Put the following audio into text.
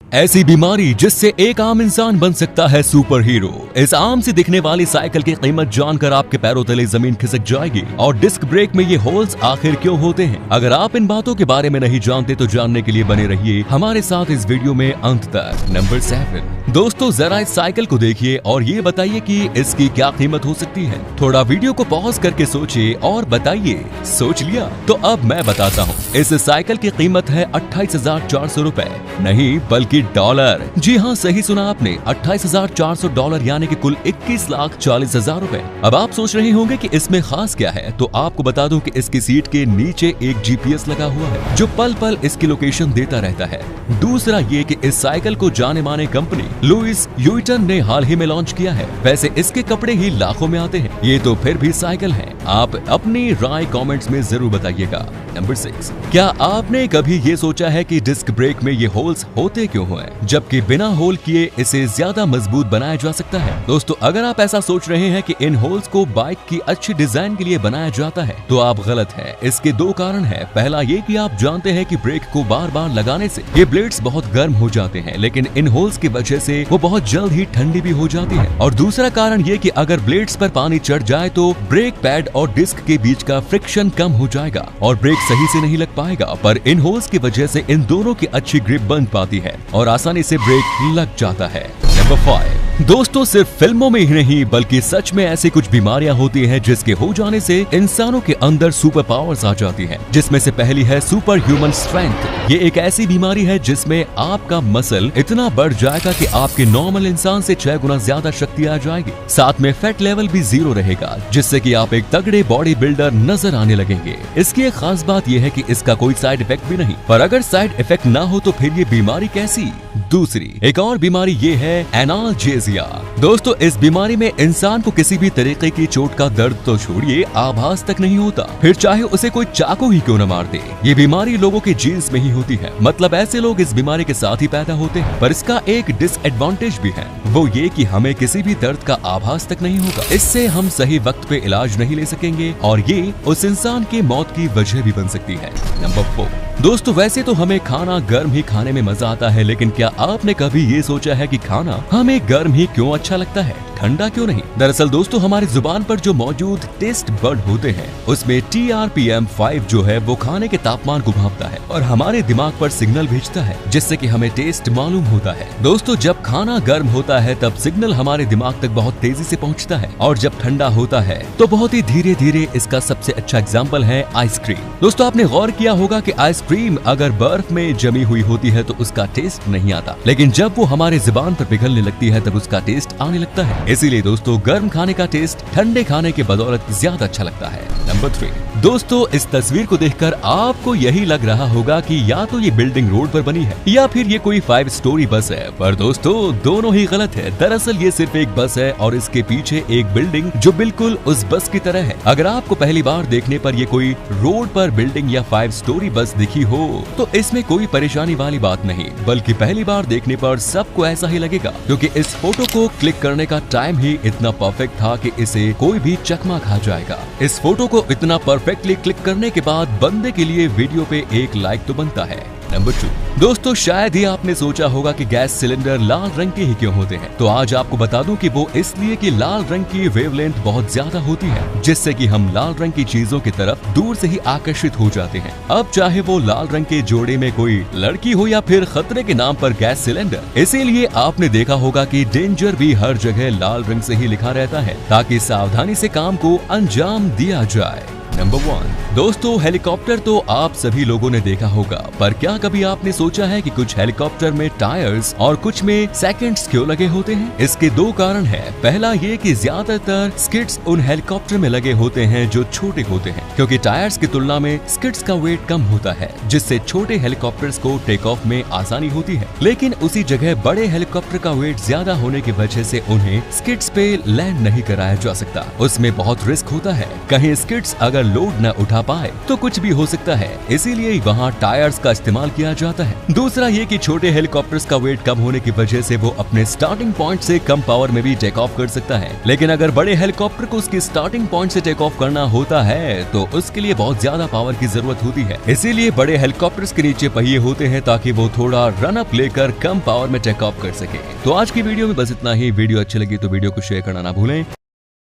ऐसी बीमारी जिससे एक आम इंसान बन सकता है सुपर हीरो। इस आम से दिखने वाली साइकिल की कीमत जानकर आपके पैरों तले जमीन खिसक जाएगी। और डिस्क ब्रेक में ये होल्स आखिर क्यों होते हैं? अगर आप इन बातों के बारे में नहीं जानते तो जानने के लिए बने रहिए हमारे साथ इस वीडियो में अंत तक। नंबर 7 दोस्तों, जरा इस साइकिल को देखिए और ये बताइए कि इसकी क्या कीमत हो सकती है। थोड़ा वीडियो को पॉज करके सोचिए और बताइए। सोच लिया? तो अब मैं बताता हूँ। इस साइकिल की कीमत है 28,400 रूपए, नहीं बल्कि डॉलर। जी हाँ, सही सुना आपने, 28,400 डॉलर यानी कि कुल 21,40,000 रूपए। अब आप सोच रहे होंगे कि इसमें खास क्या है, तो आपको बता दूं कि इसकी सीट के नीचे एक जीपीएस लगा हुआ है जो पल पल इसकी लोकेशन देता रहता है। दूसरा ये कि इस साइकिल को जाने माने कंपनी लुइस व्युइटन ने हाल ही में लॉन्च किया है। वैसे इसके कपड़े ही लाखों में आते हैं, ये तो फिर भी साइकिल है। आप अपनी राय कमेंट्स में जरूर बताइएगा। नंबर 6, क्या आपने कभी ये सोचा है कि डिस्क ब्रेक में ये होल्स होते क्यों हैं, जबकि बिना होल किए इसे ज्यादा मजबूत बनाया जा सकता है? दोस्तों, अगर आप ऐसा सोच रहे हैं कि इन होल्स को बाइक की अच्छी डिजाइन के लिए बनाया जाता है तो आप गलत है। इसके दो कारण है। पहला ये कि आप जानते हैं कि ब्रेक को बार बार लगाने से ये ब्लेड्स बहुत गर्म हो जाते हैं, लेकिन इन होल्स की वजह से वो बहुत जल्द ही ठंडी भी हो जाती है। और दूसरा कारण ये कि अगर ब्लेड्स पर पानी चढ़ जाए तो ब्रेक पैड और डिस्क के बीच का फ्रिक्शन कम हो जाएगा और ब्रेक सही से नहीं लग पाएगा। पर इन होल्स की वजह से इन दोनों की अच्छी ग्रिप बन पाती है और आसानी से ब्रेक लग जाता है। नंबर 5 दोस्तों, सिर्फ फिल्मों में ही नहीं बल्कि सच में ऐसी कुछ बीमारियां होती हैं जिसके हो जाने से इंसानों के अंदर सुपर पावर्स आ जाती हैं, जिसमें से पहली है सुपर ह्यूमन स्ट्रेंथ। ये एक ऐसी बीमारी है जिसमें आपका मसल इतना बढ़ जाएगा कि आपके नॉर्मल इंसान से 6 गुना ज्यादा शक्ति आ जाएगी। साथ में फैट लेवल भी 0 रहेगा, जिससे कि आप एक तगड़े बॉडी बिल्डर नजर आने लगेंगे। इसकी एक खास बात यह है कि इसका कोई साइड इफेक्ट भी नहीं। पर अगर साइड इफेक्ट ना हो तो फिर ये बीमारी कैसी? दूसरी एक और बीमारी ये है एनाल्जेसिया। दोस्तों, इस बीमारी में इंसान को किसी भी तरीके की चोट का दर्द तो छोड़िए, आभास तक नहीं होता, फिर चाहे उसे कोई चाकू ही क्यों न मार दे। ये बीमारी लोगों के जीन्स में ही होती है, मतलब ऐसे लोग इस बीमारी के साथ ही पैदा होते हैं। पर इसका एक डिसएडवांटेज भी है, वो ये कि हमें किसी भी दर्द का आभास तक नहीं होगा। इससे हम सही वक्त पे इलाज नहीं ले सकेंगे और ये उस इंसान की मौत की वजह भी बन सकती है। नंबर 4 दोस्तों, वैसे तो हमें खाना गर्म ही खाने में मजा आता है, लेकिन क्या आपने कभी ये सोचा है कि खाना हमें गर्म ही क्यों अच्छा लगता है, ठंडा क्यों नहीं? दरअसल दोस्तों, हमारी जुबान पर जो मौजूद टेस्ट बड होते हैं उसमें TRPM5 जो है वो खाने के तापमान को भांपता है और हमारे दिमाग पर सिग्नल भेजता है, जिससे कि हमें टेस्ट मालूम होता है। दोस्तों, जब खाना गर्म होता है तब सिग्नल हमारे दिमाग तक बहुत तेजी से पहुंचता है और जब ठंडा होता है तो बहुत ही धीरे धीरे। इसका सबसे अच्छा एग्जाम्पल है आइसक्रीम। दोस्तों, आपने गौर किया होगा कि आइसक्रीम अगर बर्फ में जमी हुई होती है तो उसका टेस्ट नहीं आता, लेकिन जब वो हमारे जुबान पर पिघलने लगती है तब उसका टेस्ट आने लगता है। इसीलिए दोस्तों, गर्म खाने का टेस्ट ठंडे खाने के बदौलत ज्यादा अच्छा लगता है। नंबर 3 दोस्तों, इस तस्वीर को देखकर आपको यही लग रहा होगा कि या तो ये बिल्डिंग रोड पर बनी है या फिर ये कोई 5 स्टोरी बस है। पर दोस्तों, दोनों ही गलत है। दरअसल ये सिर्फ एक बस है और इसके पीछे एक बिल्डिंग जो बिल्कुल उस बस की तरह है। अगर आपको पहली बार देखने पर ये कोई रोड पर बिल्डिंग या 5 स्टोरी बस दिखी हो तो इसमें कोई परेशानी वाली बात नहीं, बल्कि पहली बार देखने पर सबको ऐसा ही लगेगा, क्योंकि इस फोटो को क्लिक करने का टाइम ही इतना परफेक्ट था कि इसे कोई भी चकमा खा जाएगा। इस फोटो को इतना परफेक्टली क्लिक करने के बाद बंदे के लिए वीडियो पे एक लाइक तो बनता है। नंबर 2 दोस्तों, शायद ही आपने सोचा होगा कि गैस सिलेंडर लाल रंग के ही क्यों होते हैं। तो आज आपको बता दूं कि वो इसलिए कि लाल रंग की वेवलेंथ बहुत ज्यादा होती है, जिससे कि हम लाल रंग की चीजों की तरफ दूर से ही आकर्षित हो जाते हैं। अब चाहे वो लाल रंग के जोड़े में कोई लड़की हो या फिर खतरे के नाम पर गैस सिलेंडर। इसीलिए आपने देखा होगा कि डेंजर भी हर जगह लाल रंग से ही लिखा रहता है, ताकि सावधानी से काम को अंजाम दिया जाए। नंबर 1 दोस्तों, हेलीकॉप्टर तो आप सभी लोगों ने देखा होगा, पर क्या कभी आपने सोचा है कि कुछ हेलीकॉप्टर में टायर्स और कुछ में सेकंड्स क्यों लगे होते हैं? इसके दो कारण हैं। पहला ये कि ज्यादातर स्किड्स उन हेलीकॉप्टर में लगे होते हैं जो छोटे होते हैं, क्योंकि टायर्स की तुलना में स्किड्स का वेट कम होता है, जिससे छोटे हेलीकॉप्टर्स को टेक ऑफ में आसानी होती है। लेकिन उसी जगह बड़े हेलीकॉप्टर का वेट ज्यादा होने की वजह से उन्हें स्किड्स पे लैंड नहीं कराया जा सकता। उसमें बहुत रिस्क होता है। कहीं स्किड्स अगर लोड न उठा पाए तो कुछ भी हो सकता है, इसीलिए वहाँ टायर्स का इस्तेमाल किया जाता है। दूसरा ये कि छोटे हेलीकॉप्टर्स का वेट कम होने की वजह से वो अपने स्टार्टिंग पॉइंट से कम पावर में भी टेक ऑफ कर सकता है, लेकिन अगर बड़े हेलीकॉप्टर को उसकी स्टार्टिंग पॉइंट से टेक ऑफ करना होता है तो उसके लिए बहुत ज्यादा पावर की जरूरत होती है। इसीलिए बड़े हेलीकॉप्टर्स के नीचे पहिए होते हैं ताकि वो थोड़ा रन अप लेकर कम पावर में टेक ऑफ कर सके। तो आज की वीडियो में बस इतना ही। वीडियो अच्छी लगी तो वीडियो को शेयर करना ना भूलें।